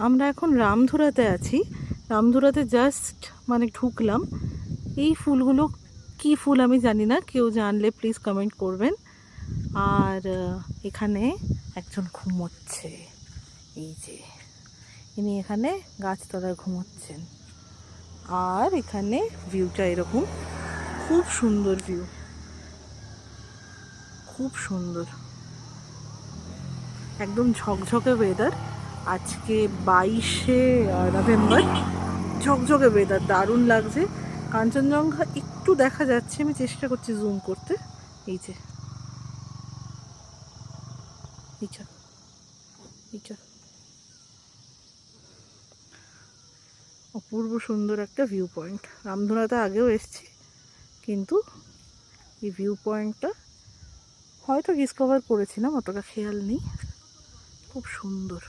আমরা এখন রামধুরাতে আছি। রামধুরাতে জাস্ট মানে ঢুকলাম। এই ফুলগুলো কি ফুল আমি জানি না, কেউ জানলে প্লিজ কমেন্ট করবেন। আর এখানে একজন ঘুমোচ্ছে, এই যে ইনি এখানে গাছতলায় ঘুমোচ্ছেন। আর এখানে ভিউটা এরকম, খুব সুন্দর ভিউ, খুব সুন্দর, একদম ঝকঝকে ওয়েদার। আজকে 22শে নভেম্বর, ঝকঝকে ওয়েদার, দারুণ লাগছে। কাঞ্চনজঙ্ঘা একটু দেখা যাচ্ছে, আমি চেষ্টা করছি জুম করতে। এই যে এইটা, এইটা অপূর্ব সুন্দর একটা ভিউ পয়েন্ট। রামধুরাতে আগেও এসেছি, কিন্তু এই ভিউ পয়েন্টটা হয়তো ডিসকভার করেছিলাম, অতটা খেয়াল নেই। খুব সুন্দর।